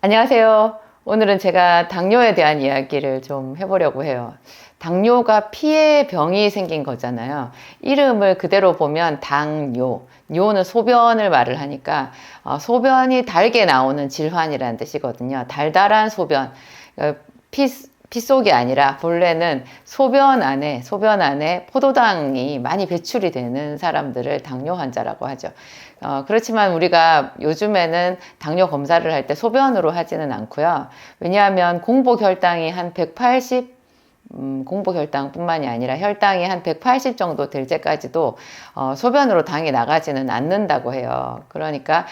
안녕하세요. 오늘은 제가 당뇨에 대한 이야기를 좀 해보려고 해요. 당뇨가 피에 병이 생긴 거잖아요. 이름을 그대로 보면 당뇨. 뇨는 소변을 말을 하니까 소변이 달게 나오는 질환이라는 뜻이거든요. 달달한 소변. 피 속이 아니라 본래는 소변 안에 포도당이 많이 배출이 되는 사람들을 당뇨 환자라고 하죠. 그렇지만 우리가 요즘에는 당뇨 검사를 할 때 소변으로 하지는 않고요. 왜냐하면 공복 혈당이 한 180, 공복 혈당뿐만이 아니라 혈당이 한 180 정도 될 때까지도 소변으로 당이 나가지는 않는다고 해요. 그러니까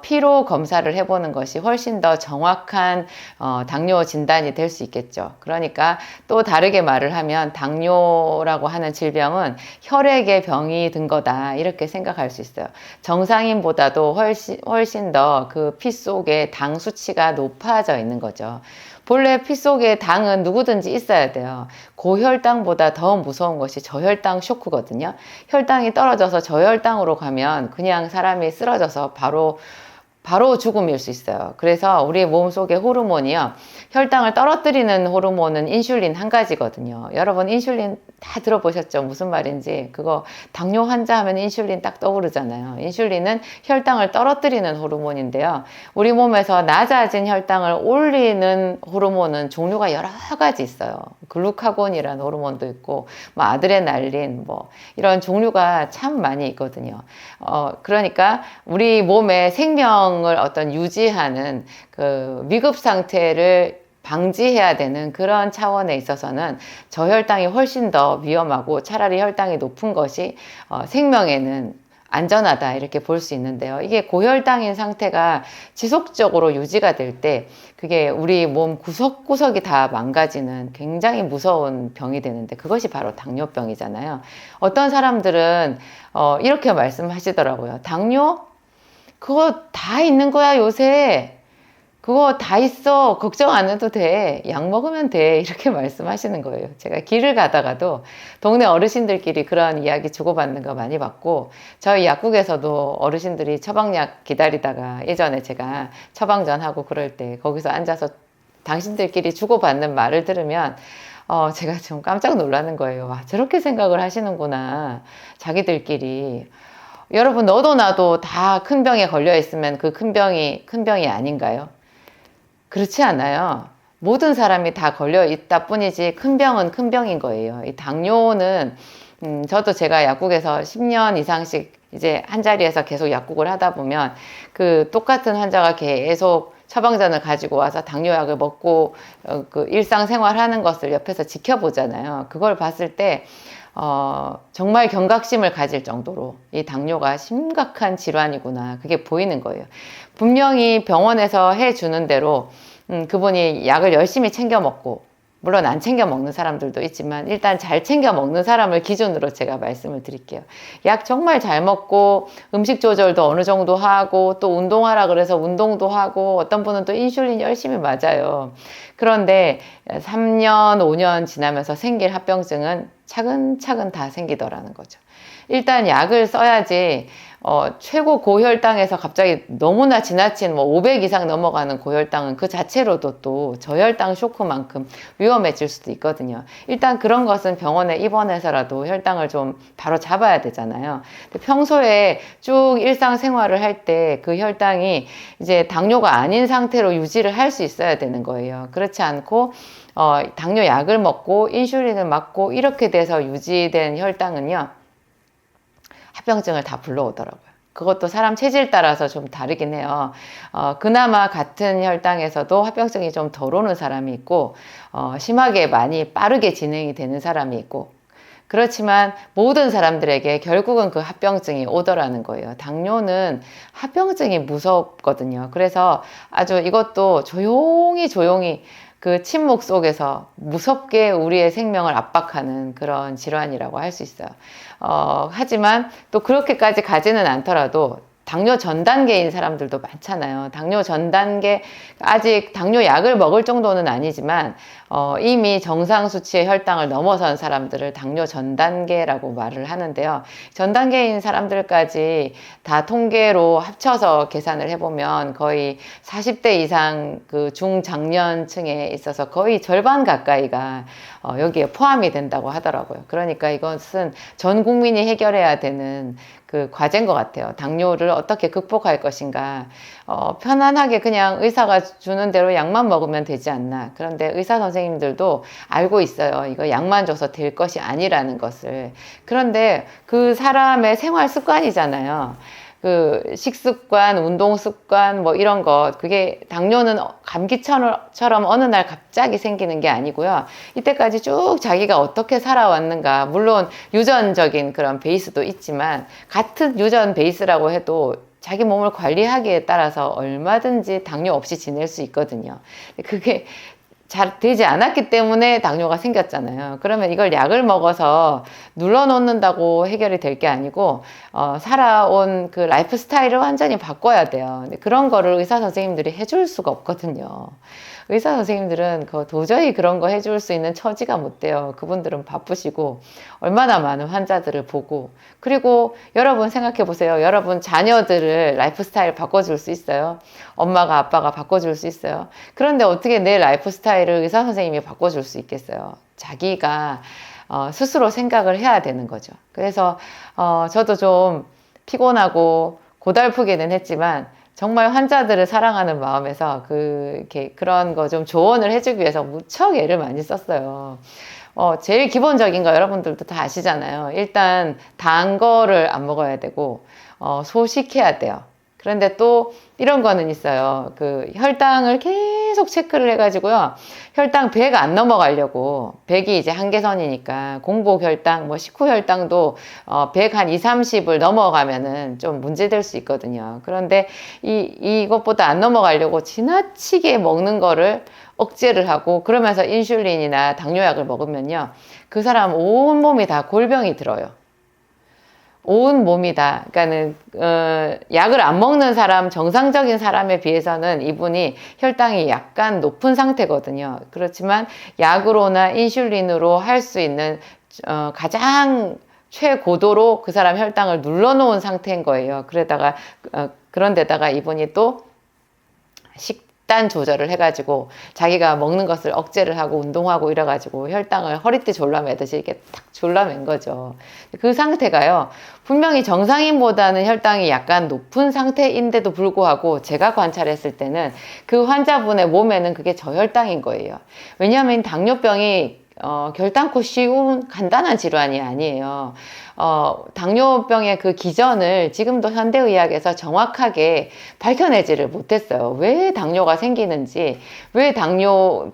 피로 검사를 해보는 것이 훨씬 더 정확한 당뇨 진단이 될 수 있겠죠. 그러니까 또 다르게 말을 하면 당뇨라고 하는 질병은 혈액의 병이 든 거다 이렇게 생각할 수 있어요. 정상인보다도 훨씬 더 그 피 속에 당 수치가 높아져 있는 거죠. 본래 피 속에 당은 누구든지 있어야 돼요. 고혈당보다 더 무서운 것이 저혈당 쇼크거든요. 혈당이 떨어져서 저혈당으로 가면 그냥 사람이 쓰러져서 바로 죽음일 수 있어요. 그래서 우리 몸속의 호르몬이요. 혈당을 떨어뜨리는 호르몬은 인슐린 한 가지거든요. 여러분 인슐린 다 들어보셨죠? 무슨 말인지. 그거 당뇨 환자 하면 인슐린 딱 떠오르잖아요. 인슐린은 혈당을 떨어뜨리는 호르몬인데요. 우리 몸에서 낮아진 혈당을 올리는 호르몬은 종류가 여러 가지 있어요. 글루카곤이라는 호르몬도 있고 뭐 아드레날린 뭐 이런 종류가 참 많이 있거든요. 그러니까 우리 몸의 생명을 어떤 유지하는 그 위급 상태를 방지해야 되는 그런 차원에 있어서는 저혈당이 훨씬 더 위험하고 차라리 혈당이 높은 것이 생명에는 안전하다 이렇게 볼 수 있는데요. 이게 고혈당인 상태가 지속적으로 유지가 될 때 그게 우리 몸 구석구석이 다 망가지는 굉장히 무서운 병이 되는데 그것이 바로 당뇨병이잖아요. 어떤 사람들은 이렇게 말씀하시더라고요. 당뇨? 그거 다 있는 거야 요새. 그거 다 있어. 걱정 안 해도 돼. 약 먹으면 돼. 이렇게 말씀하시는 거예요. 제가 길을 가다가도 동네 어르신들끼리 그런 이야기 주고받는 거 많이 봤고, 저희 약국에서도 어르신들이 처방약 기다리다가 예전에 제가 처방전하고 그럴 때 거기서 앉아서 당신들끼리 주고받는 말을 들으면 제가 좀 깜짝 놀라는 거예요. 와, 저렇게 생각을 하시는구나. 자기들끼리. 여러분, 너도 나도 다 큰 병에 걸려 있으면 그 큰 병이 아닌가요? 그렇지 않아요. 모든 사람이 다 걸려 있다 뿐이지 큰 병은 큰 병인 거예요. 이 당뇨는 저도 제가 약국에서 10년 이상씩 이제 한 자리에서 계속 약국을 하다 보면 그 똑같은 환자가 계속 처방전을 가지고 와서 당뇨약을 먹고 그 일상생활 하는 것을 옆에서 지켜보잖아요. 그걸 봤을 때 정말 경각심을 가질 정도로 이 당뇨가 심각한 질환이구나. 그게 보이는 거예요. 분명히 병원에서 해주는 대로, 그분이 약을 열심히 챙겨 먹고, 물론 안 챙겨 먹는 사람들도 있지만, 일단 잘 챙겨 먹는 사람을 기준으로 제가 말씀을 드릴게요. 약 정말 잘 먹고, 음식 조절도 어느 정도 하고, 또 운동하라 그래서 운동도 하고, 어떤 분은 또 인슐린 열심히 맞아요. 그런데 3년, 5년 지나면서 생길 합병증은 차근차근 다 생기더라는 거죠. 일단 약을 써야지 최고 고혈당에서 갑자기 너무나 지나친 500 이상 넘어가는 고혈당은 그 자체로도 또 저혈당 쇼크만큼 위험해질 수도 있거든요. 일단 그런 것은 병원에 입원해서라도 혈당을 좀 바로 잡아야 되잖아요. 근데 평소에 쭉 일상생활을 할 때 그 혈당이 이제 당뇨가 아닌 상태로 유지를 할 수 있어야 되는 거예요. 그렇지 않고 당뇨 약을 먹고 인슐린을 맞고 이렇게 돼서 유지된 혈당은요. 합병증을 다 불러오더라고요. 그것도 사람 체질 따라서 좀 다르긴 해요. 그나마 같은 혈당에서도 합병증이 좀 덜 오는 사람이 있고, 심하게 많이 빠르게 진행이 되는 사람이 있고, 그렇지만 모든 사람들에게 결국은 그 합병증이 오더라는 거예요. 당뇨는 합병증이 무섭거든요. 그래서 아주 이것도 조용히 그 침묵 속에서 무섭게 우리의 생명을 압박하는 그런 질환이라고 할 수 있어요. 하지만 또 그렇게까지 가지는 않더라도 당뇨 전 단계인 사람들도 많잖아요. 당뇨 전 단계, 아직 당뇨 약을 먹을 정도는 아니지만, 이미 정상 수치의 혈당을 넘어선 사람들을 당뇨 전 단계라고 말을 하는데요. 전 단계인 사람들까지 다 통계로 합쳐서 계산을 해보면 거의 40대 이상 그 중장년층에 있어서 거의 절반 가까이가 여기에 포함이 된다고 하더라고요. 그러니까 이것은 전 국민이 해결해야 되는 그 과제인 것 같아요. 당뇨를 어떻게 극복할 것인가. 편안하게 그냥 의사가 주는 대로 약만 먹으면 되지 않나. 그런데 의사 선생님들도 알고 있어요. 이거 약만 줘서 될 것이 아니라는 것을. 그런데 그 사람의 생활 습관이잖아요. 그 식습관, 운동 습관 뭐 이런 것, 그게 당뇨는 감기처럼 어느 날 갑자기 생기는 게 아니고요. 이때까지 쭉 자기가 어떻게 살아왔는가, 물론 유전적인 그런 베이스도 있지만 같은 유전 베이스라고 해도 자기 몸을 관리하기에 따라서 얼마든지 당뇨 없이 지낼 수 있거든요. 그게 잘 되지 않았기 때문에 당뇨가 생겼잖아요. 그러면 이걸 약을 먹어서 눌러놓는다고 해결이 될 게 아니고 살아온 그 라이프 스타일을 완전히 바꿔야 돼요. 근데 그런 거를 의사 선생님들이 해줄 수가 없거든요. 의사 선생님들은 도저히 그런 거 해줄 수 있는 처지가 못 돼요. 그분들은 바쁘시고 얼마나 많은 환자들을 보고, 그리고 여러분 생각해 보세요. 여러분 자녀들을 라이프 스타일 바꿔줄 수 있어요? 엄마가 아빠가 바꿔줄 수 있어요? 그런데 어떻게 내 라이프 스타일을 의사 선생님이 바꿔줄 수 있겠어요? 자기가 스스로 생각을 해야 되는 거죠. 그래서 저도 좀 피곤하고 고달프기는 했지만 정말 환자들을 사랑하는 마음에서 그런 거 좀 조언을 해주기 위해서 무척 애를 많이 썼어요. 제일 기본적인 거 여러분들도 다 아시잖아요. 일단 단 거를 안 먹어야 되고 소식해야 돼요. 그런데 또 이런 거는 있어요. 그 혈당을 계속 체크를 해가지고요. 혈당 100 안 넘어가려고, 100이 이제 한계선이니까 공복 혈당, 뭐 식후 혈당도 100 한 2, 30을 넘어가면은 좀 문제될 수 있거든요. 그런데 이것보다 안 넘어가려고 지나치게 먹는 거를 억제를 하고, 그러면서 인슐린이나 당뇨약을 먹으면요, 그 사람 온 몸이 다 골병이 들어요. 온 몸이 다. 그러니까는 약을 안 먹는 사람, 정상적인 사람에 비해서는 이분이 혈당이 약간 높은 상태거든요. 그렇지만 약으로나 인슐린으로 할 수 있는 가장 최고도로 그 사람 혈당을 눌러놓은 상태인 거예요. 그런데다가 이분이 또 식단 조절을 해가지고 자기가 먹는 것을 억제를 하고 운동하고 이래가지고 혈당을 허리띠 졸라매듯이 이렇게 탁 졸라맨 거죠. 그 상태가요, 분명히 정상인보다는 혈당이 약간 높은 상태인데도 불구하고 제가 관찰했을 때는 그 환자분의 몸에는 그게 저혈당인 거예요. 왜냐하면 당뇨병이 결단코 쉬운 간단한 질환이 아니에요. 당뇨병의 그 기전을 지금도 현대의학에서 정확하게 밝혀내지를 못했어요. 왜 당뇨가 생기는지, 왜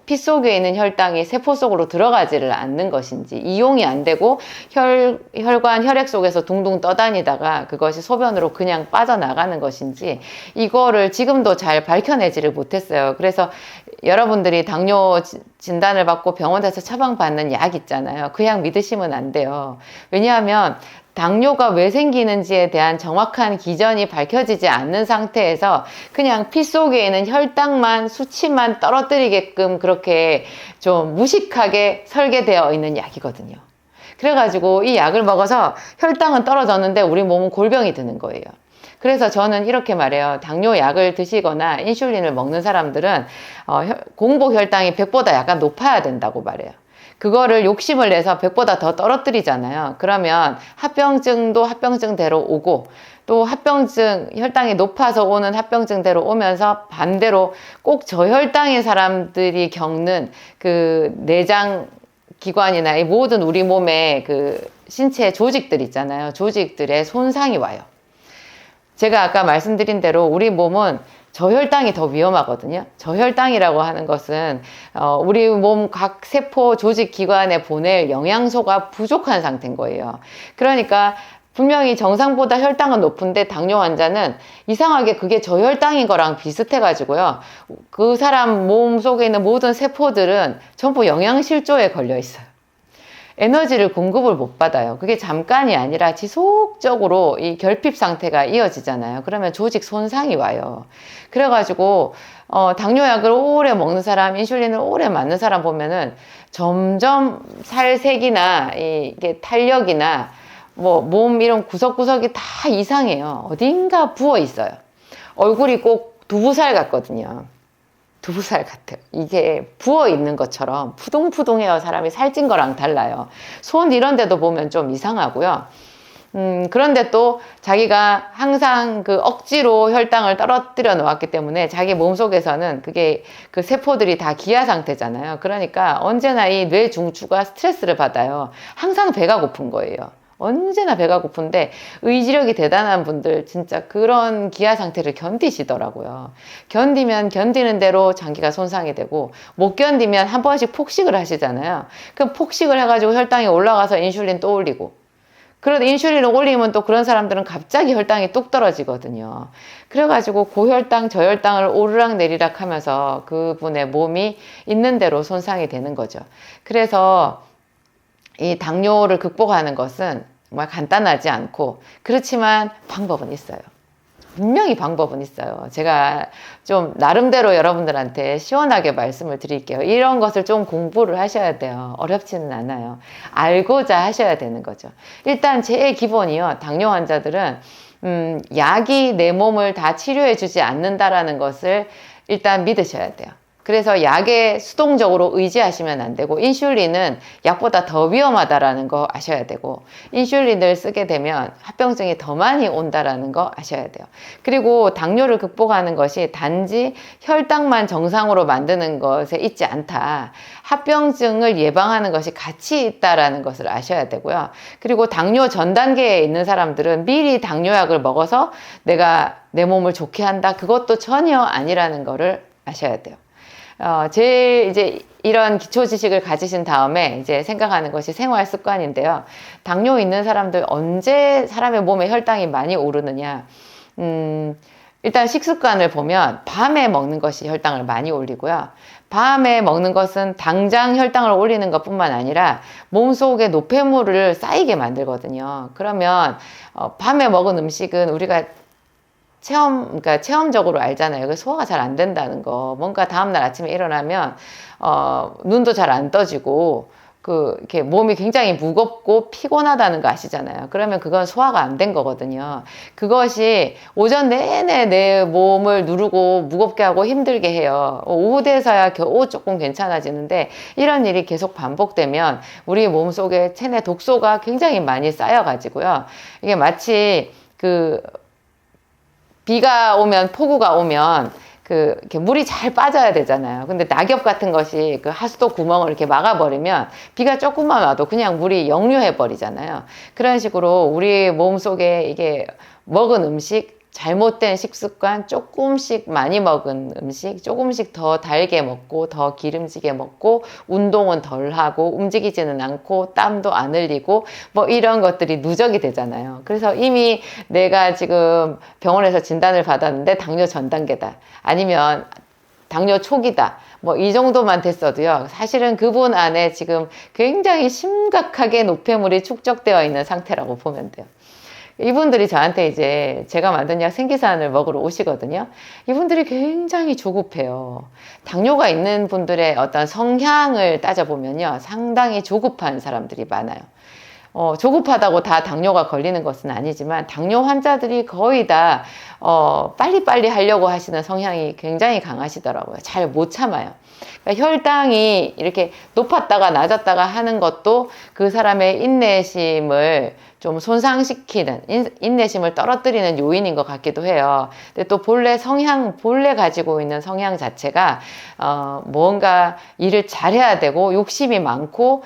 피 속에 있는 혈당이 세포 속으로 들어가지를 않는 것인지, 이용이 안 되고 혈관, 혈액 속에서 둥둥 떠다니다가 그것이 소변으로 그냥 빠져나가는 것인지, 이거를 지금도 잘 밝혀내지를 못했어요. 그래서 여러분들이 당뇨 진단을 받고 병원에서 처방받는 약 있잖아요. 그 약 믿으시면 안 돼요. 왜냐하면 당뇨가 왜 생기는지에 대한 정확한 기전이 밝혀지지 않는 상태에서 그냥 피 속에 있는 혈당만, 수치만 떨어뜨리게끔 그렇게 좀 무식하게 설계되어 있는 약이거든요. 그래가지고 이 약을 먹어서 혈당은 떨어졌는데 우리 몸은 골병이 드는 거예요. 그래서 저는 이렇게 말해요. 당뇨 약을 드시거나 인슐린을 먹는 사람들은 공복 혈당이 100보다 약간 높아야 된다고 말해요. 그거를 욕심을 내서 100보다 더 떨어뜨리잖아요. 그러면 합병증도 합병증대로 오고, 또 혈당이 높아서 오는 합병증대로 오면서 반대로 꼭 저혈당인 사람들이 겪는 그 내장 기관이나 이 모든 우리 몸의 그 신체 조직들 있잖아요. 조직들의 손상이 와요. 제가 아까 말씀드린 대로 우리 몸은 저혈당이 더 위험하거든요. 저혈당이라고 하는 것은 우리 몸 각 세포 조직 기관에 보낼 영양소가 부족한 상태인 거예요. 그러니까 분명히 정상보다 혈당은 높은데 당뇨 환자는 이상하게 그게 저혈당인 거랑 비슷해가지고요, 그 사람 몸 속에 있는 모든 세포들은 전부 영양실조에 걸려 있어요. 에너지를 공급을 못 받아요. 그게 잠깐이 아니라 지속적으로 이 결핍 상태가 이어지잖아요. 그러면 조직 손상이 와요. 그래가지고 당뇨약을 오래 먹는 사람, 인슐린을 오래 맞는 사람 보면은 점점 살색이나 이게 탄력이나 뭐 몸 이런 구석구석이 다 이상해요. 어딘가 부어 있어요. 얼굴이 꼭 두부살 같거든요. 두부살 같아요. 이게 부어 있는 것처럼 푸동푸동해요. 사람이 살찐 거랑 달라요. 손 이런 데도 보면 좀 이상하고요. 그런데 또 자기가 항상 그 억지로 혈당을 떨어뜨려 놓았기 때문에 자기 몸속에서는 그게 그 세포들이 다 기아 상태잖아요. 그러니까 언제나 이 뇌 중추가 스트레스를 받아요. 항상 배가 고픈 거예요. 언제나 배가 고픈데 의지력이 대단한 분들 진짜 그런 기아 상태를 견디시더라고요. 견디면 견디는 대로 장기가 손상이 되고 못 견디면 한 번씩 폭식을 하시잖아요. 그럼 폭식을 해가지고 혈당이 올라가서 인슐린 또 올리고 그런데 인슐린을 올리면 또 그런 사람들은 갑자기 혈당이 뚝 떨어지거든요. 그래가지고 고혈당, 저혈당을 오르락 내리락 하면서 그분의 몸이 있는 대로 손상이 되는 거죠. 그래서 이 당뇨를 극복하는 것은 정말 간단하지 않고 그렇지만 방법은 있어요. 분명히 방법은 있어요. 제가 좀 나름대로 여러분들한테 시원하게 말씀을 드릴게요. 이런 것을 좀 공부를 하셔야 돼요. 어렵지는 않아요. 알고자 하셔야 되는 거죠. 일단 제일 기본이요. 당뇨 환자들은 약이 내 몸을 다 치료해 주지 않는다라는 것을 일단 믿으셔야 돼요. 그래서 약에 수동적으로 의지하시면 안 되고 인슐린은 약보다 더 위험하다라는 거 아셔야 되고 인슐린을 쓰게 되면 합병증이 더 많이 온다라는 거 아셔야 돼요. 그리고 당뇨를 극복하는 것이 단지 혈당만 정상으로 만드는 것에 있지 않다. 합병증을 예방하는 것이 같이 있다라는 것을 아셔야 되고요. 그리고 당뇨 전 단계에 있는 사람들은 미리 당뇨약을 먹어서 내가 내 몸을 좋게 한다. 그것도 전혀 아니라는 거를 아셔야 돼요. 제일 이제 이런 기초 지식을 가지신 다음에 이제 생각하는 것이 생활 습관인데요. 당뇨 있는 사람들 언제 사람의 몸에 혈당이 많이 오르느냐? 일단 식습관을 보면 밤에 먹는 것이 혈당을 많이 올리고요. 밤에 먹는 것은 당장 혈당을 올리는 것뿐만 아니라 몸속에 노폐물을 쌓이게 만들거든요. 그러면 밤에 먹은 음식은 우리가 그러니까 체험적으로 알잖아요. 소화가 잘 안 된다는 거. 뭔가 다음날 아침에 일어나면, 눈도 잘 안 떠지고, 이렇게 몸이 굉장히 무겁고 피곤하다는 거 아시잖아요. 그러면 그건 소화가 안 된 거거든요. 그것이 오전 내내 내 몸을 누르고 무겁게 하고 힘들게 해요. 오후 돼서야 겨우 조금 괜찮아지는데 이런 일이 계속 반복되면 우리 몸속에 체내 독소가 굉장히 많이 쌓여가지고요. 이게 마치 비가 오면, 폭우가 오면, 이렇게 물이 잘 빠져야 되잖아요. 근데 낙엽 같은 것이 그 하수도 구멍을 이렇게 막아버리면 비가 조금만 와도 그냥 물이 역류해버리잖아요. 그런 식으로 우리 몸 속에 이게 먹은 음식, 잘못된 식습관, 조금씩 많이 먹은 음식, 조금씩 더 달게 먹고 더 기름지게 먹고 운동은 덜 하고 움직이지는 않고 땀도 안 흘리고 뭐 이런 것들이 누적이 되잖아요. 그래서 이미 내가 지금 병원에서 진단을 받았는데 당뇨 전 단계다. 아니면 당뇨 초기다. 뭐 이 정도만 됐어도요. 사실은 그분 안에 지금 굉장히 심각하게 노폐물이 축적되어 있는 상태라고 보면 돼요. 이분들이 저한테 이제 제가 만든 약 생기산을 먹으러 오시거든요. 이분들이 굉장히 조급해요. 당뇨가 있는 분들의 어떤 성향을 따져보면요. 상당히 조급한 사람들이 많아요. 조급하다고 다 당뇨가 걸리는 것은 아니지만 당뇨 환자들이 거의 다 빨리빨리 하려고 하시는 성향이 굉장히 강하시더라고요. 잘 못 참아요. 그러니까 혈당이 이렇게 높았다가 낮았다가 하는 것도 그 사람의 인내심을 좀 손상시키는, 인내심을 떨어뜨리는 요인인 것 같기도 해요. 근데 또 본래 가지고 있는 성향 자체가 뭔가 일을 잘해야 되고 욕심이 많고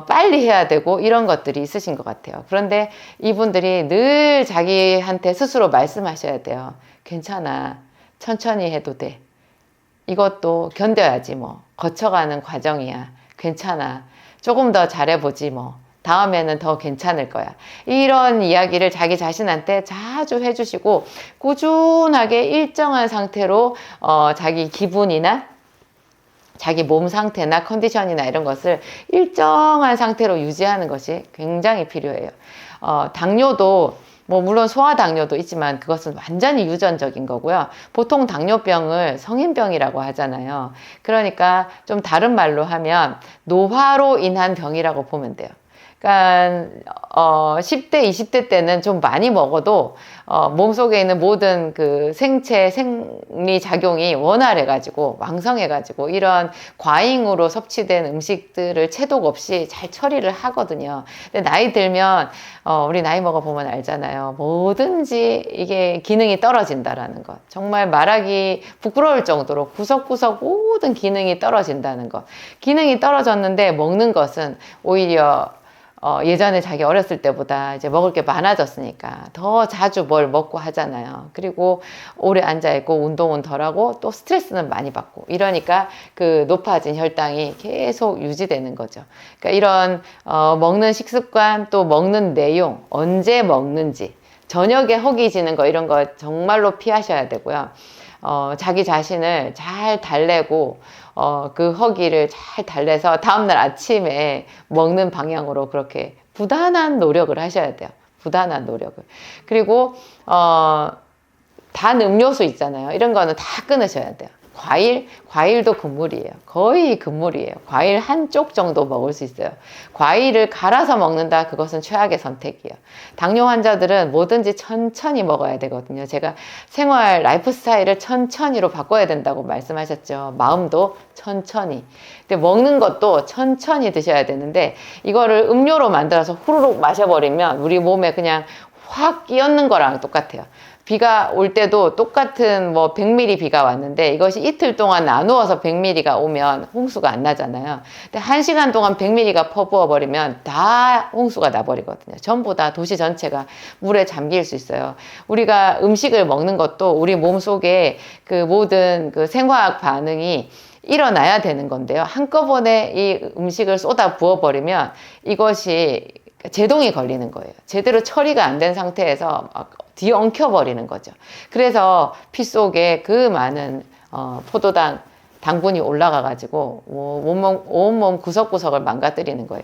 빨리 해야 되고 이런 것들이 있으신 것 같아요. 그런데 이분들이 늘 자기한테 스스로 말씀하셔야 돼요. 괜찮아. 천천히 해도 돼. 이것도 견뎌야지 뭐. 거쳐가는 과정이야. 괜찮아. 조금 더 잘해보지 뭐. 다음에는 더 괜찮을 거야. 이런 이야기를 자기 자신한테 자주 해주시고 꾸준하게 일정한 상태로 자기 기분이나 자기 몸 상태나 컨디션이나 이런 것을 일정한 상태로 유지하는 것이 굉장히 필요해요. 당뇨도 뭐 물론 소아당뇨도 있지만 그것은 완전히 유전적인 거고요. 보통 당뇨병을 성인병이라고 하잖아요. 그러니까 좀 다른 말로 하면 노화로 인한 병이라고 보면 돼요. 그러니까 10대, 20대 때는 좀 많이 먹어도 몸속에 있는 모든 그 생체, 생리 작용이 원활해가지고 왕성해가지고 이런 과잉으로 섭취된 음식들을 체독 없이 잘 처리를 하거든요. 근데 나이 들면 우리 나이 먹어보면 알잖아요. 뭐든지 이게 기능이 떨어진다라는 것. 정말 말하기 부끄러울 정도로 구석구석 모든 기능이 떨어진다는 것. 기능이 떨어졌는데 먹는 것은 오히려 예전에 자기 어렸을 때보다 이제 먹을 게 많아졌으니까 더 자주 뭘 먹고 하잖아요. 그리고 오래 앉아있고 운동은 덜하고 또 스트레스는 많이 받고 이러니까 그 높아진 혈당이 계속 유지되는 거죠. 그러니까 이런 먹는 식습관 또 먹는 내용, 언제 먹는지, 저녁에 허기지는 거 이런 거 정말로 피하셔야 되고요. 자기 자신을 잘 달래고 그 허기를 잘 달래서 다음날 아침에 먹는 방향으로 그렇게 부단한 노력을 하셔야 돼요. 부단한 노력을. 그리고 단 음료수 있잖아요. 이런 거는 다 끊으셔야 돼요. 과일도 금물이에요. 거의 금물이에요. 과일 한쪽 정도 먹을 수 있어요. 과일을 갈아서 먹는다, 그것은 최악의 선택이에요. 당뇨 환자들은 뭐든지 천천히 먹어야 되거든요. 제가 생활 라이프 스타일을 천천히로 바꿔야 된다고 말씀하셨죠. 마음도 천천히. 근데 먹는 것도 천천히 드셔야 되는데 이거를 음료로 만들어서 후루룩 마셔버리면 우리 몸에 그냥 확 끼얹는 거랑 똑같아요. 비가 올 때도 똑같은 뭐 100mm 비가 왔는데 이것이 이틀 동안 나누어서 100mm가 오면 홍수가 안 나잖아요. 근데 1시간 동안 100mm가 퍼부어 버리면 다 홍수가 나버리거든요. 전부 다 도시 전체가 물에 잠길 수 있어요. 우리가 음식을 먹는 것도 우리 몸속에 그 모든 그 생화학 반응이 일어나야 되는 건데요. 한꺼번에 이 음식을 쏟아 부어버리면 이것이 제동이 걸리는 거예요. 제대로 처리가 안 된 상태에서 막 뒤엉켜버리는 거죠. 그래서 피 속에 그 많은 포도당 당분이 올라가가지고 온몸 구석구석을 망가뜨리는 거예요.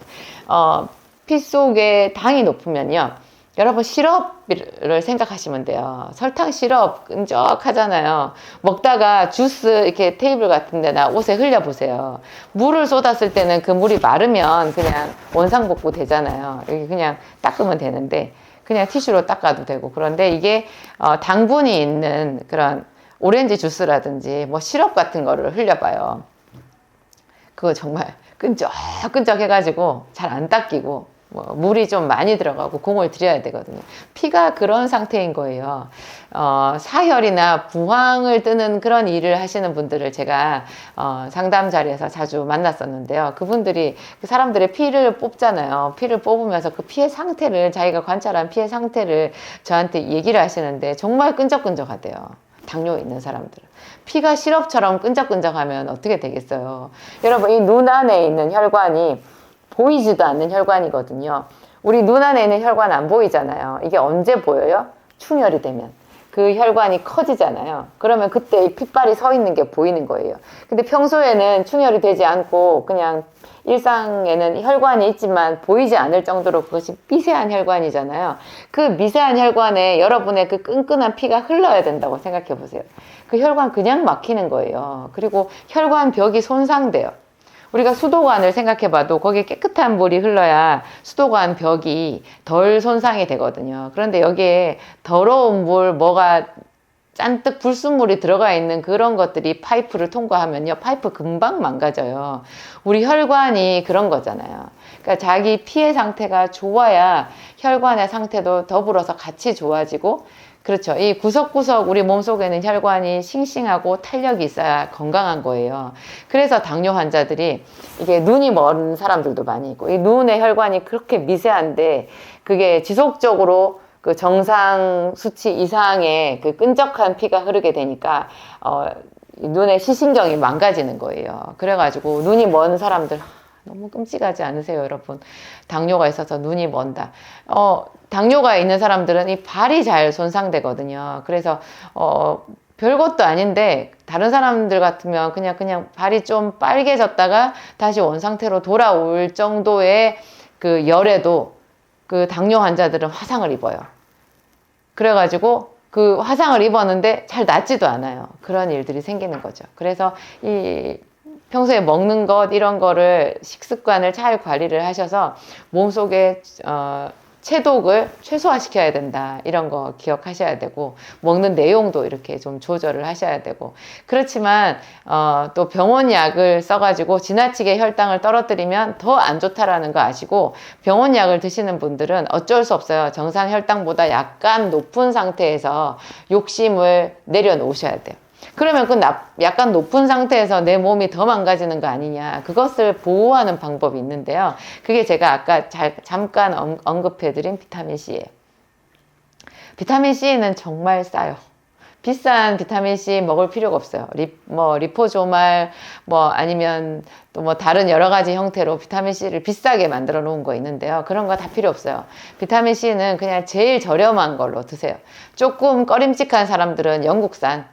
피 속에 당이 높으면요. 여러분 시럽을 생각하시면 돼요. 설탕 시럽 끈적하잖아요. 먹다가 주스 이렇게 테이블 같은 데나 옷에 흘려보세요. 물을 쏟았을 때는 그 물이 마르면 그냥 원상복구 되잖아요. 여기 그냥 닦으면 되는데 그냥 티슈로 닦아도 되고. 그런데 이게 당분이 있는 그런 오렌지 주스라든지 뭐 시럽 같은 거를 흘려봐요. 그거 정말 끈적끈적 해가지고 잘 안 닦이고 물이 좀 많이 들어가고 공을 들여야 되거든요. 피가 그런 상태인 거예요. 사혈이나 부항을 뜨는 그런 일을 하시는 분들을 제가 상담 자리에서 자주 만났었는데요. 그분들이 그 사람들의 피를 뽑잖아요. 피를 뽑으면서 그 피의 상태를, 자기가 관찰한 피의 상태를 저한테 얘기를 하시는데 정말 끈적끈적하대요. 당뇨 있는 사람들은. 피가 시럽처럼 끈적끈적하면 어떻게 되겠어요? 여러분, 이 눈 안에 있는 혈관이 보이지도 않는 혈관이거든요. 우리 눈 안에 있는 혈관 안 보이잖아요. 이게 언제 보여요? 충혈이 되면. 그 혈관이 커지잖아요. 그러면 그때 이 핏발이 서 있는 게 보이는 거예요. 근데 평소에는 충혈이 되지 않고 그냥 일상에는 혈관이 있지만 보이지 않을 정도로 그것이 미세한 혈관이잖아요. 그 미세한 혈관에 여러분의 그 끈끈한 피가 흘러야 된다고 생각해 보세요. 그 혈관 그냥 막히는 거예요. 그리고 혈관 벽이 손상돼요. 우리가 수도관을 생각해봐도 거기에 깨끗한 물이 흘러야 수도관 벽이 덜 손상이 되거든요. 그런데 여기에 더러운 물, 뭐가 잔뜩 불순물이 들어가 있는 그런 것들이 파이프를 통과하면요, 파이프 금방 망가져요. 우리 혈관이 그런 거잖아요. 그러니까 자기 피의 상태가 좋아야 혈관의 상태도 더불어서 같이 좋아지고, 그렇죠. 이 구석구석 우리 몸속에는 혈관이 싱싱하고 탄력이 있어야 건강한 거예요. 그래서 당뇨 환자들이 이게 눈이 먼 사람들도 많이 있고, 이 눈의 혈관이 그렇게 미세한데 그게 지속적으로 그 정상 수치 이상의 그 끈적한 피가 흐르게 되니까 눈의 시신경이 망가지는 거예요. 그래가지고 눈이 먼 사람들 너무 끔찍하지 않으세요, 여러분? 당뇨가 있어서 눈이 먼다. 당뇨가 있는 사람들은 이 발이 잘 손상되거든요. 그래서 별것도 아닌데 다른 사람들 같으면 그냥 발이 좀 빨개졌다가 다시 원상태로 돌아올 정도의 그 열에도 그 당뇨 환자들은 화상을 입어요. 그래가지고 그 화상을 입었는데 잘 낫지도 않아요. 그런 일들이 생기는 거죠. 그래서 이 평소에 먹는 것 이런 거를 식습관을 잘 관리를 하셔서 몸속에 체독을 최소화시켜야 된다. 이런 거 기억하셔야 되고 먹는 내용도 이렇게 좀 조절을 하셔야 되고 그렇지만 또 병원 약을 써가지고 지나치게 혈당을 떨어뜨리면 더 안 좋다라는 거 아시고 병원 약을 드시는 분들은 어쩔 수 없어요. 정상 혈당보다 약간 높은 상태에서 욕심을 내려놓으셔야 돼요. 그러면 그 약간 높은 상태에서 내 몸이 더 망가지는 거 아니냐. 그것을 보호하는 방법이 있는데요. 그게 제가 아까 잠깐 언급해드린 비타민C예요. 비타민C는 정말 싸요. 비싼 비타민C 먹을 필요가 없어요. 리포조말, 아니면 또 다른 여러 가지 형태로 비타민C를 비싸게 만들어 놓은 거 있는데요. 그런 거 다 필요 없어요. 비타민C는 그냥 제일 저렴한 걸로 드세요. 조금 꺼림칙한 사람들은 영국산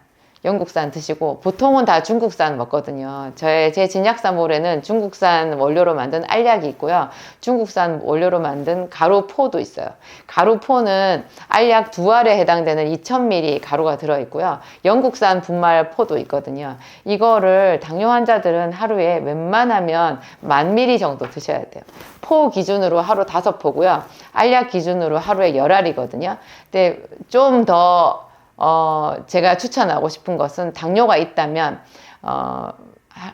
드시고 보통은 다 중국산 먹거든요. 제 진약사몰에는 중국산 원료로 만든 알약이 있고요. 중국산 원료로 만든 가루포도 있어요. 가루포는 알약 2알에 해당되는 2000ml 가루가 들어있고요. 영국산 분말포도 있거든요. 이거를 당뇨 환자들은 하루에 웬만하면 1000ml 정도 드셔야 돼요. 포 기준으로 하루 5포고요. 알약 기준으로 하루에 10알이거든요. 근데 좀더 제가 추천하고 싶은 것은 당뇨가 있다면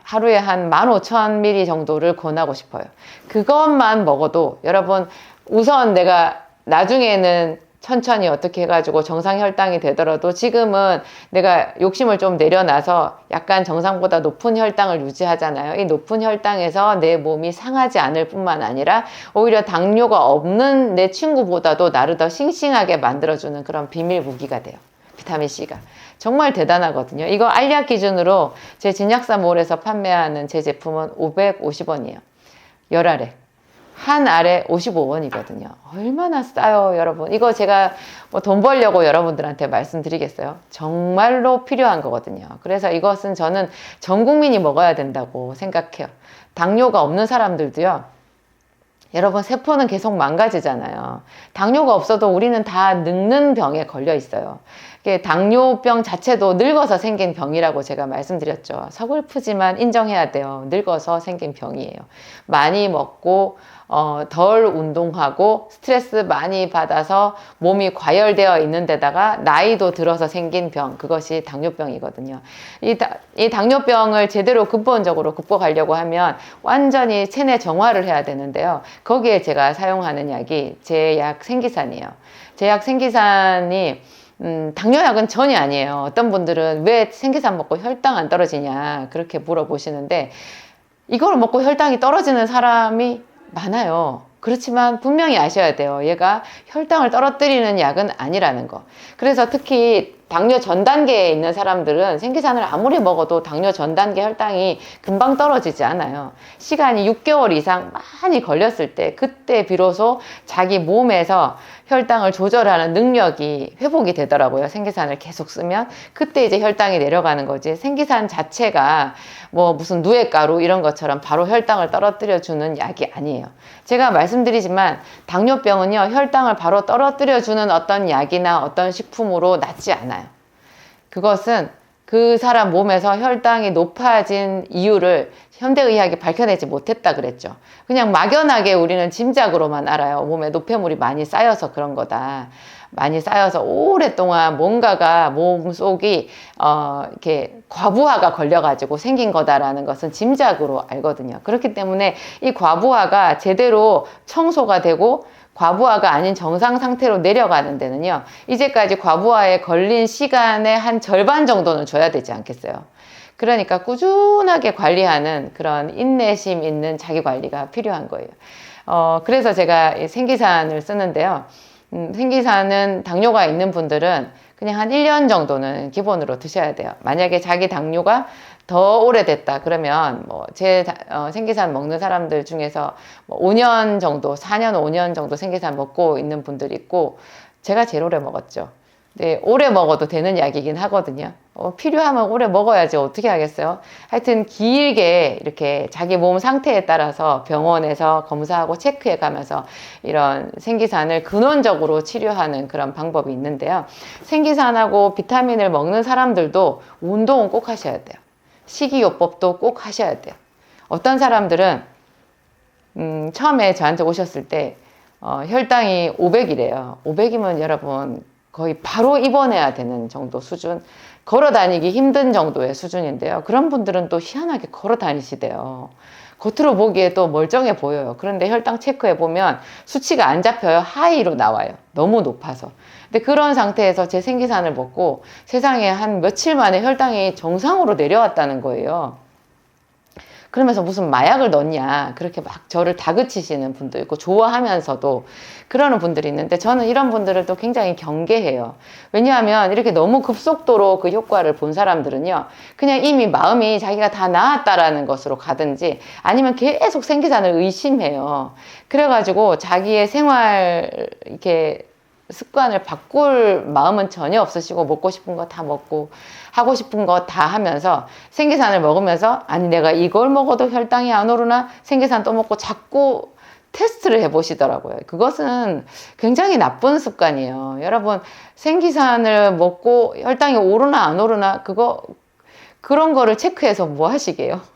하루에 한 15,000ml 정도를 권하고 싶어요. 그것만 먹어도 여러분 우선 내가 나중에는 천천히 어떻게 해가지고 정상 혈당이 되더라도 지금은 내가 욕심을 좀 내려놔서 약간 정상보다 높은 혈당을 유지하잖아요. 이 높은 혈당에서 내 몸이 상하지 않을 뿐만 아니라 오히려 당뇨가 없는 내 친구보다도 나를 더 싱싱하게 만들어주는 그런 비밀 무기가 돼요. 비타민C가 정말 대단하거든요. 이거 알약 기준으로 제 진약사몰에서 판매하는 제 제품은 550원이에요. 10알에 한 알에 55원이거든요. 얼마나 싸요, 여러분. 이거 제가 돈 벌려고 여러분들한테 말씀드리겠어요. 정말로 필요한 거거든요. 그래서 이것은 저는 전 국민이 먹어야 된다고 생각해요. 당뇨가 없는 사람들도요. 여러분 세포는 계속 망가지잖아요. 당뇨가 없어도 우리는 다 늙는 병에 걸려 있어요. 당뇨병 자체도 늙어서 생긴 병이라고 제가 말씀드렸죠. 서글프지만 인정해야 돼요. 늙어서 생긴 병이에요. 많이 먹고 덜 운동하고 스트레스 많이 받아서 몸이 과열되어 있는 데다가 나이도 들어서 생긴 병, 그것이 당뇨병이거든요. 이 당뇨병을 제대로 근본적으로 극복하려고 하면 완전히 체내 정화를 해야 되는데요. 거기에 제가 사용하는 약이 제 약 생기산이에요. 제 약 생기산이 당뇨약은 전혀 아니에요. 어떤 분들은 왜 생기산 먹고 혈당 안 떨어지냐 그렇게 물어보시는데 이걸 먹고 혈당이 떨어지는 사람이 많아요. 그렇지만 분명히 아셔야 돼요. 얘가 혈당을 떨어뜨리는 약은 아니라는 거. 그래서 특히 당뇨 전 단계에 있는 사람들은 생기산을 아무리 먹어도 당뇨 전 단계 혈당이 금방 떨어지지 않아요. 시간이 6개월 이상 많이 걸렸을 때 그때 비로소 자기 몸에서 혈당을 조절하는 능력이 회복이 되더라고요. 생기산을 계속 쓰면 그때 이제 혈당이 내려가는 거지. 생기산 자체가 무슨 누에가루 이런 것처럼 바로 혈당을 떨어뜨려 주는 약이 아니에요. 제가 말씀드리지만 당뇨병은요, 혈당을 바로 떨어뜨려 주는 어떤 약이나 어떤 식품으로 낫지 않아요. 그것은 그 사람 몸에서 혈당이 높아진 이유를 현대의학이 밝혀내지 못했다 그랬죠. 그냥 막연하게 우리는 짐작으로만 알아요. 몸에 노폐물이 많이 쌓여서 그런 거다. 많이 쌓여서 오랫동안 뭔가가 몸속이 이렇게 과부하가 걸려가지고 생긴 거다라는 것은 짐작으로 알거든요. 그렇기 때문에 이 과부하가 제대로 청소가 되고 과부하가 아닌 정상 상태로 내려가는 데는요, 이제까지 과부하에 걸린 시간의 한 절반 정도는 줘야 되지 않겠어요. 그러니까 꾸준하게 관리하는 그런 인내심 있는 자기 관리가 필요한 거예요. 그래서 제가 생기산을 쓰는데요. 생기산은 당뇨가 있는 분들은 그냥 한 1년 정도는 기본으로 드셔야 돼요. 만약에 자기 당뇨가 더 오래됐다 그러면 제 생기산 먹는 사람들 중에서 5년 정도, 4년, 5년 정도 생기산 먹고 있는 분들이 있고 제가 제일 오래 먹었죠. 네, 오래 먹어도 되는 약이긴 하거든요. 필요하면 오래 먹어야지 어떻게 하겠어요? 하여튼 길게 이렇게 자기 몸 상태에 따라서 병원에서 검사하고 체크해 가면서 이런 생기산을 근원적으로 치료하는 그런 방법이 있는데요. 생기산하고 비타민을 먹는 사람들도 운동은 꼭 하셔야 돼요. 식이요법도 꼭 하셔야 돼요. 어떤 사람들은 처음에 저한테 오셨을 때 혈당이 500이래요. 500이면 여러분 거의 바로 입원해야 되는 정도 수준, 걸어 다니기 힘든 정도의 수준인데요. 그런 분들은 또 희한하게 걸어 다니시대요. 겉으로 보기에도 멀쩡해 보여요. 그런데 혈당 체크해 보면 수치가 안 잡혀요. 하이로 나와요. 너무 높아서. 근데 그런 상태에서 제 생기산을 먹고 세상에 한 며칠 만에 혈당이 정상으로 내려왔다는 거예요. 그러면서 무슨 마약을 넣냐 그렇게 막 저를 다그치시는 분도 있고 좋아하면서도 그러는 분들이 있는데 저는 이런 분들을 또 굉장히 경계해요. 왜냐하면 이렇게 너무 급속도로 그 효과를 본 사람들은요 그냥 이미 마음이 자기가 다 나았다라는 것으로 가든지 아니면 계속 생기산을 의심해요. 그래가지고 자기의 생활 이렇게 습관을 바꿀 마음은 전혀 없으시고 먹고 싶은 거 다 먹고 하고 싶은 거 다 하면서 생기산을 먹으면서 아니 내가 이걸 먹어도 혈당이 안 오르나 생기산 또 먹고 자꾸 테스트를 해보시더라고요. 그것은 굉장히 나쁜 습관이에요. 여러분 생기산을 먹고 혈당이 오르나 안 오르나 그런 거를 체크해서 뭐 하시게요?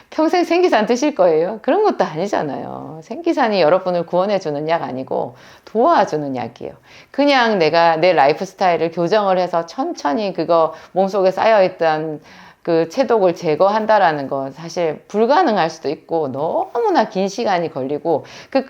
평생 생기산 드실 거예요? 그런 것도 아니잖아요. 생기산이 여러분을 구원해주는 약 아니고 도와주는 약이에요. 그냥 내가 내 라이프 스타일을 교정을 해서 천천히 그거 몸속에 쌓여있던 그 체독을 제거한다라는 건 사실 불가능할 수도 있고 너무나 긴 시간이 걸리고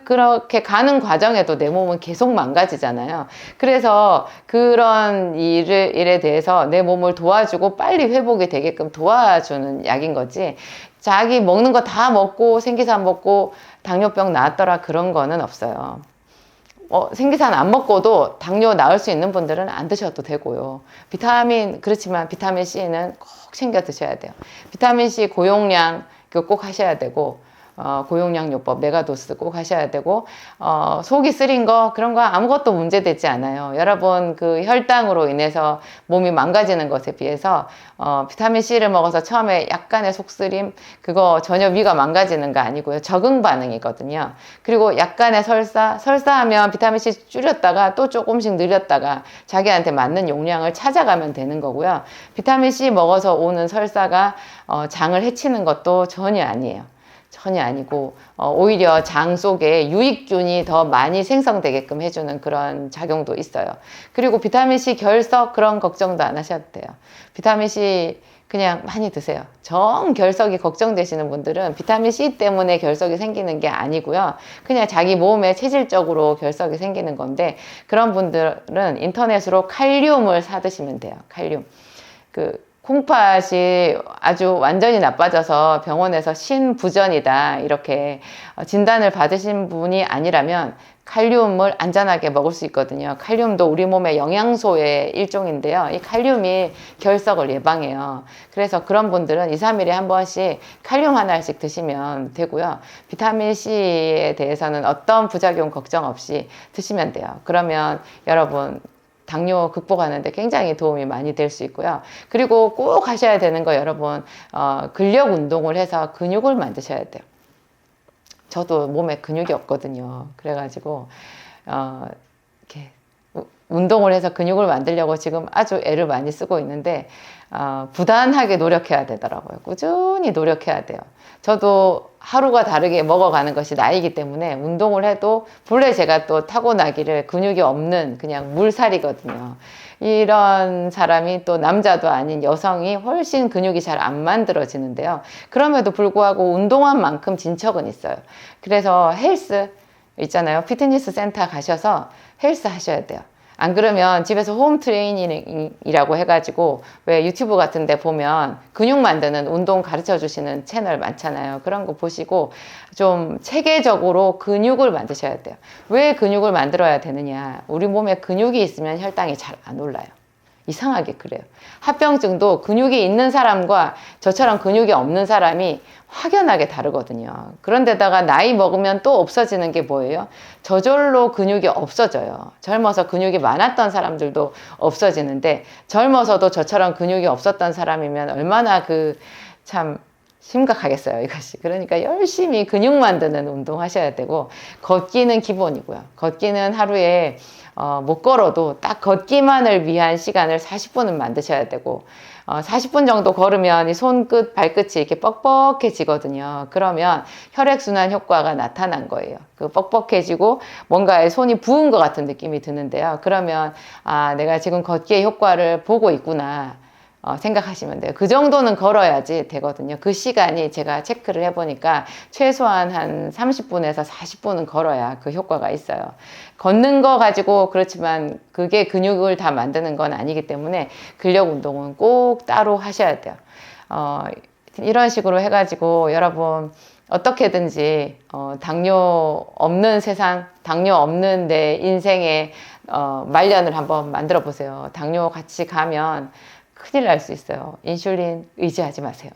그렇게 가는 과정에도 내 몸은 계속 망가지잖아요. 그래서 그런 일에 대해서 내 몸을 도와주고 빨리 회복이 되게끔 도와주는 약인 거지 자기 먹는 거 다 먹고 생기산 먹고 당뇨병 나았더라 그런 거는 없어요. 생기산 안 먹고도 당뇨 나을 수 있는 분들은 안 드셔도 되고요. 그렇지만 비타민 C는 꼭 챙겨 드셔야 돼요. 비타민 C 고용량 꼭 하셔야 되고, 고용량 요법, 메가도스 꼭 하셔야 되고, 속이 쓰린 거, 그런 거 아무것도 문제되지 않아요. 여러분, 그 혈당으로 인해서 몸이 망가지는 것에 비해서, 비타민 C를 먹어서 처음에 약간의 속쓰림, 그거 전혀 위가 망가지는 거 아니고요. 적응 반응이거든요. 그리고 약간의 설사하면 비타민 C 줄였다가 또 조금씩 늘렸다가 자기한테 맞는 용량을 찾아가면 되는 거고요. 비타민 C 먹어서 오는 설사가 장을 해치는 것도 전혀 아니에요. 전혀 아니고 오히려 장 속에 유익균이 더 많이 생성되게끔 해주는 그런 작용도 있어요. 그리고 비타민C 결석 그런 걱정도 안 하셔도 돼요. 비타민C 그냥 많이 드세요. 결석이 걱정되시는 분들은 비타민C 때문에 결석이 생기는 게 아니고요. 그냥 자기 몸에 체질적으로 결석이 생기는 건데 그런 분들은 인터넷으로 칼륨을 사 드시면 돼요. 칼륨. 콩팥이 아주 완전히 나빠져서 병원에서 신부전이다 이렇게 진단을 받으신 분이 아니라면 칼륨을 안전하게 먹을 수 있거든요. 칼륨도 우리 몸의 영양소의 일종인데요. 이 칼륨이 결석을 예방해요. 그래서 그런 분들은 2, 3일에 한 번씩 칼륨 하나씩 드시면 되고요. 비타민C에 대해서는 어떤 부작용 걱정 없이 드시면 돼요. 그러면 여러분 당뇨 극복하는데 굉장히 도움이 많이 될 수 있고요. 그리고 꼭 하셔야 되는 거 여러분 근력 운동을 해서 근육을 만드셔야 돼요. 저도 몸에 근육이 없거든요. 그래가지고 이렇게 운동을 해서 근육을 만들려고 지금 아주 애를 많이 쓰고 있는데 부단하게 노력해야 되더라고요. 꾸준히 노력해야 돼요. 저도 하루가 다르게 먹어가는 것이 나이기 때문에 운동을 해도 본래 제가 또 타고나기를 근육이 없는 그냥 물살이거든요. 이런 사람이 또 남자도 아닌 여성이 훨씬 근육이 잘 안 만들어지는데요. 그럼에도 불구하고 운동한 만큼 진척은 있어요. 그래서 헬스 있잖아요. 피트니스 센터 가셔서 헬스 하셔야 돼요. 안 그러면 집에서 홈 트레이닝이라고 해가지고 왜 유튜브 같은 데 보면 근육 만드는 운동 가르쳐 주시는 채널 많잖아요. 그런 거 보시고 좀 체계적으로 근육을 만드셔야 돼요. 왜 근육을 만들어야 되느냐. 우리 몸에 근육이 있으면 혈당이 잘 안 올라요. 이상하게 그래요. 합병증도 근육이 있는 사람과 저처럼 근육이 없는 사람이 확연하게 다르거든요. 그런데다가 나이 먹으면 또 없어지는 게 뭐예요? 저절로 근육이 없어져요. 젊어서 근육이 많았던 사람들도 없어지는데 젊어서도 저처럼 근육이 없었던 사람이면 얼마나 참 심각하겠어요, 이것이. 그러니까 열심히 근육 만드는 운동 하셔야 되고, 걷기는 기본이고요. 걷기는 하루에 못 걸어도 딱 걷기만을 위한 시간을 40분은 만드셔야 되고, 40분 정도 걸으면 이 손끝, 발끝이 이렇게 뻑뻑해지거든요. 그러면 혈액순환 효과가 나타난 거예요. 그 뻑뻑해지고 뭔가에 손이 부은 것 같은 느낌이 드는데요. 그러면, 내가 지금 걷기의 효과를 보고 있구나. 생각하시면 돼요. 그 정도는 걸어야지 되거든요. 그 시간이 제가 체크를 해보니까 최소한 한 30분에서 40분은 걸어야 그 효과가 있어요. 걷는 거 가지고 그렇지만 그게 근육을 다 만드는 건 아니기 때문에 근력 운동은 꼭 따로 하셔야 돼요. 이런 식으로 해가지고 여러분 어떻게든지 당뇨 없는 세상, 당뇨 없는 내 인생의 말년을 한번 만들어 보세요. 당뇨 같이 가면 큰일 날 수 있어요. 인슐린 의지하지 마세요.